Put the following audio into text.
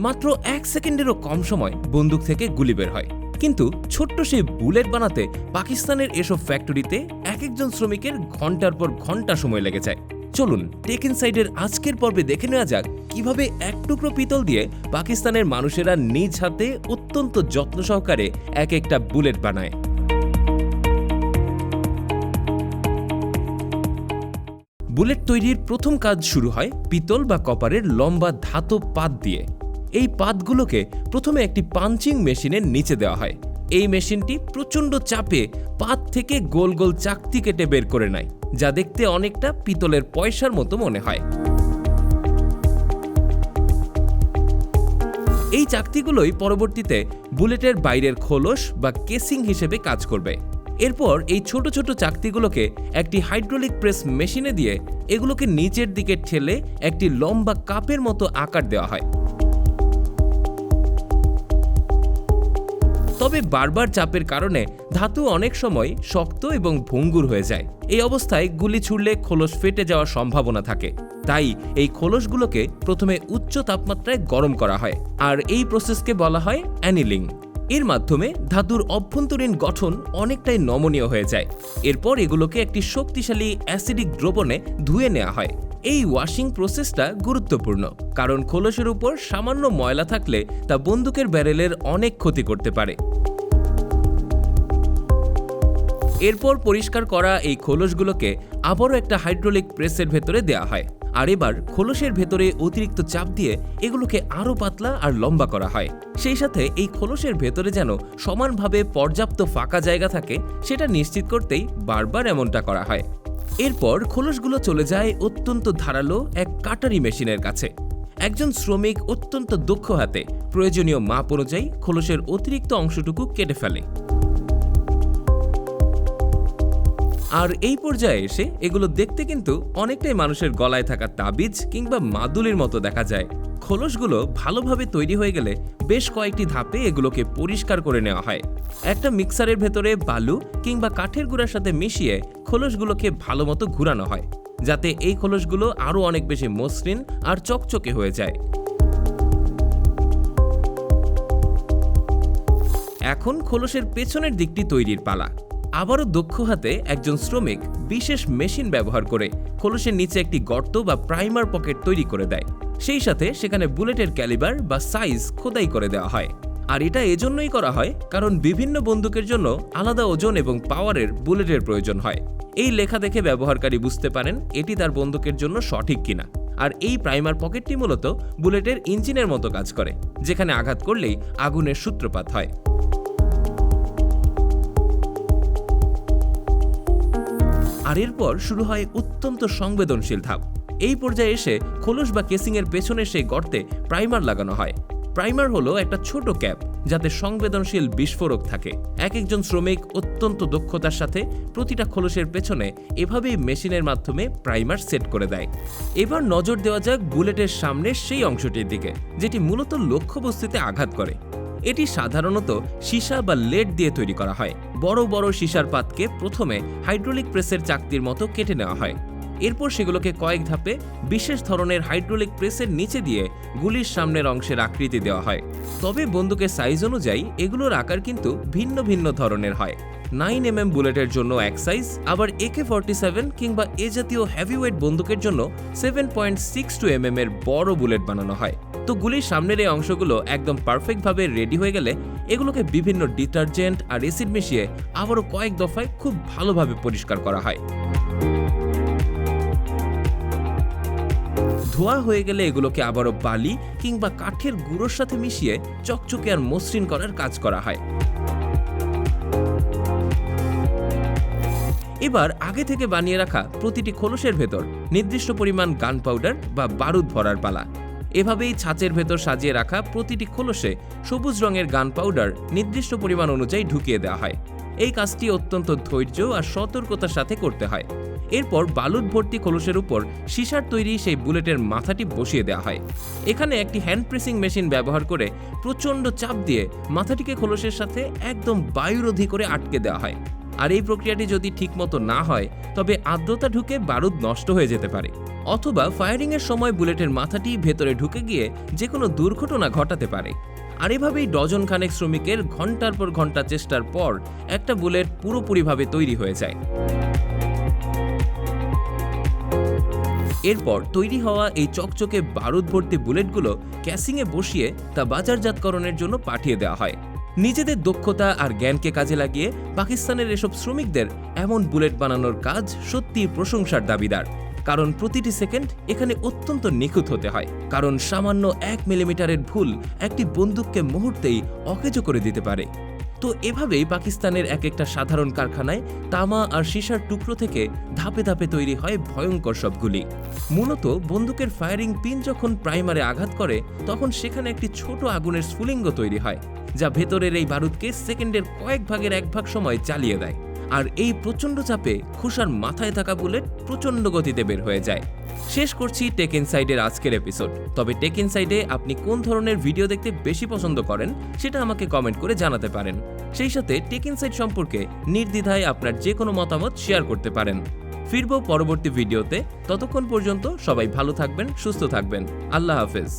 মাত্র 1 সেকেন্ডেরও কম সময় বন্দুক থেকে গুলি বের হয়। কিন্তু ছোট্ট সেই বুলেট বানাতে পাকিস্তানের এসব ফ্যাক্টরিতে এক একজন শ্রমিকের ঘন্টার পর ঘন্টা সময় লেগে যায়। চলুন টেক ইনসাইডের আজকের পর্বে দেখে নেওয়া যাক কিভাবে এক টুকরো পিতল দিয়ে পাকিস্তানের মানুষেরা নিজ হাতে অত্যন্ত যত্ন সহকারে এক একটা বুলেট বানায়। বুলেট তৈরির প্রথম কাজ শুরু হয় পিতল বা কপারের লম্বা ধাতব পাত দিয়ে। এই পাতগুলোকে প্রথমে একটি পাঞ্চিং মেশিনের নিচে দেওয়া হয়। এই মেশিনটি প্রচণ্ড চাপে পাত থেকে গোল গোল চাকতি কেটে বের করে নেয়, যা দেখতে অনেকটা পিতলের পয়সার মতো মনে হয়। এই চাকতিগুলোই পরবর্তীতে বুলেটের বাইরের খোলস বা কেসিং হিসেবে কাজ করবে। এরপর এই ছোট ছোট চাকতিগুলোকে একটি হাইড্রোলিক প্রেস মেশিনে দিয়ে এগুলোকে নিচের দিকে ঠেলে একটি লম্বা কাপের মতো আকার দেওয়া হয়। তবে বারবার চাপের কারণে ধাতু অনেক সময় শক্ত এবং ভঙ্গুর হয়ে যায়। এই অবস্থায় গুলি ছুড়লে খোলস ফেটে যাওয়ার সম্ভাবনা থাকে। তাই এই খোলসগুলোকে প্রথমে উচ্চ তাপমাত্রায় গরম করা হয়, আর এই প্রসেসকে বলা হয় অ্যানিলিং। এর মাধ্যমে ধাতুর অভ্যন্তরীণ গঠন অনেকটাই নমনীয় হয়ে যায়। এরপর এগুলোকে একটি শক্তিশালী অ্যাসিডিক দ্রবণে ধুয়ে নেওয়া হয়। এই ওয়াশিং প্রসেসটা গুরুত্বপূর্ণ, কারণ খোলসের উপর সামান্য ময়লা থাকলে তা বন্দুকের ব্যারেলের অনেক ক্ষতি করতে পারে। এরপর পরিষ্কার করা এই খোলসগুলোকে আবারও একটা হাইড্রোলিক প্রেসের ভেতরে দেওয়া হয়, আর এবার খোলসের ভেতরে অতিরিক্ত চাপ দিয়ে এগুলোকে আরও পাতলা আর লম্বা করা হয়। সেই সাথে এই খোলসের ভেতরে যেন সমানভাবে পর্যাপ্ত ফাঁকা জায়গা থাকে সেটা নিশ্চিত করতেই বারবার এমনটা করা হয়। এরপর খোলসগুলো চলে যায় অত্যন্ত ধারালো এক কাটারি মেশিনের কাছে। একজন শ্রমিক অত্যন্ত দক্ষ হাতে প্রয়োজনীয় মাপ অনুযায়ী খোলসের অতিরিক্ত অংশটুকু কেটে ফেলে। আর এই পর্যায়ে এসে এগুলো দেখতে কিন্তু অনেকটাই মানুষের গলায় থাকা তাবিজ কিংবা মাদুলির মতো দেখা যায়। খোলসগুলো ভালোভাবে তৈরি হয়ে গেলে বেশ কয়েকটি ধাপে এগুলোকে পরিষ্কার করে নেওয়া হয়। একটা মিক্সারের ভেতরে বালু কিংবা কাঠের গুঁড়ার সাথে মিশিয়ে খোলসগুলোকে ভালো মতো ঘুরানো হয়, যাতে এই খোলসগুলো আরও অনেক বেশি মসৃণ আর চকচকে হয়ে যায়। এখন খোলসের পেছনের দিকটি তৈরির পালা। আবারও দক্ষ হাতে একজন শ্রমিক বিশেষ মেশিন ব্যবহার করে খোলসের নিচে একটি গর্ত বা প্রাইমার পকেট তৈরি করে দেয়। সেই সাথে সেখানে বুলেটের ক্যালিবার বা সাইজ খোদাই করে দেওয়া হয়। আর এটা এজন্যই করা হয় কারণ বিভিন্ন বন্দুকের জন্য আলাদা ওজন এবং পাওয়ারের বুলেটের প্রয়োজন হয়। এই লেখা দেখে ব্যবহারকারী বুঝতে পারেন এটি তার বন্দুকের জন্য সঠিক কিনা। আর এই প্রাইমার পকেটটি মূলত বুলেটের ইঞ্জিনের মতো কাজ করে, যেখানে আঘাত করলেই আগুনের সূত্রপাত হয়। আর এরপর শুরু হয় অত্যন্ত সংবেদনশীল ধাপ। এই পর্যায়ে এসে খোলস বা কেসিংয়ের পেছনে সেই গর্তে প্রাইমার লাগানো হয়। প্রাইমার হলো একটা ছোট ক্যাপ যাতে সংবেদনশীল বিস্ফোরক থাকে। এক একজন শ্রমিক অত্যন্ত দক্ষতার সাথে প্রতিটা খোলসের পেছনে এভাবেই মেশিনের মাধ্যমে প্রাইমার সেট করে দেয়। এবার নজর দেওয়া যাক বুলেটের সামনের সেই অংশটির দিকে, যেটি মূলত লক্ষ্যবস্তুতে আঘাত করে। এটি সাধারণত সীসা বা লেড দিয়ে তৈরি করা হয়। বড় বড় সীসার পাতকে প্রথমে হাইড্রোলিক প্রেসের চাকতির মতো কেটে নেওয়া হয়। এরপর সেগুলোকে কয়েক ধাপে বিশেষ ধরনের হাইড্রোলিক প্রেসের নিচে দিয়ে গুলির সামনের অংশের আকৃতি দেওয়া হয়। তবে বন্দুকের সাইজ অনুযায়ী এগুলোর আকার কিন্তু ভিন্ন ভিন্ন ধরনের হয়। 9mm বুলেটের জন্য এক সাইজ, আবার AK-47 কিংবা এ জাতীয় হেভিওয়েট বন্দুকের জন্য 7.62mm এর বড় বুলেট বানানো হয়। তো গুলির সামনের এই অংশগুলো একদম পারফেক্টভাবে রেডি হয়ে গেলে এগুলোকে বিভিন্ন ডিটারজেন্ট আর অ্যাসিড মিশিয়ে আবারও কয়েক দফায় খুব ভালোভাবে পরিষ্কার করা হয়। ধোয়া হয়ে গেলে এগুলোকে আবারও বালি কিংবা কাঠের গুঁড়োর সাথে মিশিয়ে চকচকে আর মসৃণ করার কাজ করা হয়। এবার আগে থেকে বানিয়ে রাখা প্রতিটি খোলসের ভেতর নির্দিষ্ট পরিমাণ গান পাউডার বা বারুদ ভরার পালা। এভাবেই ছাঁচের ভেতর সাজিয়ে রাখা প্রতিটি খোলসে সবুজ রঙের গান পাউডার নির্দিষ্ট পরিমাণ অনুযায়ী ঢুকিয়ে দেওয়া হয়। এই কাজটি অত্যন্ত ধৈর্য আর সতর্কতার সাথে করতে হয়। এরপর বালুদ ভর্তি খোলসের উপর সীসার তৈরি সেই বুলেটের মাথাটি বসিয়ে দেওয়া হয়। এখানে একটি হ্যান্ড প্রেসিং মেশিন ব্যবহার করে প্রচণ্ড চাপ দিয়ে মাথাটিকে খোলসের সাথে একদম বায়ুরোধী করে আটকে দেওয়া হয়। আর এই প্রক্রিয়াটি যদি ঠিকমতো না হয় তবে আর্দ্রতা ঢুকে বারুদ নষ্ট হয়ে যেতে পারে, অথবা ফায়ারিংয়ের সময় বুলেটের মাথাটি ভেতরে ঢুকে গিয়ে যে কোনো দুর্ঘটনা ঘটাতে পারে। আর এভাবেই ডজন খানেক শ্রমিকের ঘন্টার পর ঘন্টা চেষ্টার পর একটা বুলেট পুরোপুরিভাবে তৈরি হয়ে যায়। এরপর তৈরি হওয়া এই চকচকে বারুদ ভর্তি বুলেটগুলো ক্যাসিংয়ে বসিয়ে তা বাজারজাতকরণের জন্য পাঠিয়ে দেওয়া হয়। নিজেদের দক্ষতা আর জ্ঞানকে কাজে লাগিয়ে পাকিস্তানের এসব শ্রমিকদের এমন বুলেট বানানোর কাজ সত্যিই প্রশংসার দাবিদার, কারণ প্রতিটি সেকেন্ড এখানে অত্যন্ত নিখুঁত হতে হয়, কারণ সামান্য 1 মিলিমিটারের ভুল একটি বন্দুককে মুহূর্তেই অকেজো করে দিতে পারে। তো এভাবেই পাকিস্তানের এক একটা সাধারণ কারখানায় তামা আর সীসার টুকরো থেকে ধাপে ধাপে তৈরি হয় ভয়ঙ্কর সব গুলি। মূলত বন্দুকের ফায়ারিং পিন যখন প্রাইমারে আঘাত করে তখন সেখানে একটি ছোট আগুনের স্ফুলিঙ্গ তৈরি হয়, যা ভেতরের এই বারুদকে সেকেন্ডের কয়েক ভাগের 1 ভাগ সময় জ্বালিয়ে দেয়। আর এই প্রচণ্ড চাপে খোসার মাথায় থাকা বুলেট প্রচণ্ড গতিতে বের হয়ে যায়। শেষ করছি টেক ইনসাইডের আজকের এপিসোড। তবে টেক ইনসাইডে আপনি কোন ধরনের ভিডিও দেখতে বেশি পছন্দ করেন সেটা আমাকে কমেন্ট করে জানাতে পারেন। সেই সাথে টেক ইনসাইড সম্পর্কে নির্দ্বিধায় আপনার যে কোনো মতামত শেয়ার করতে পারেন। ফিরবো পরবর্তী ভিডিওতে, ততক্ষণ পর্যন্ত সবাই ভালো থাকবেন, সুস্থ থাকবেন। আল্লাহ হাফেজ।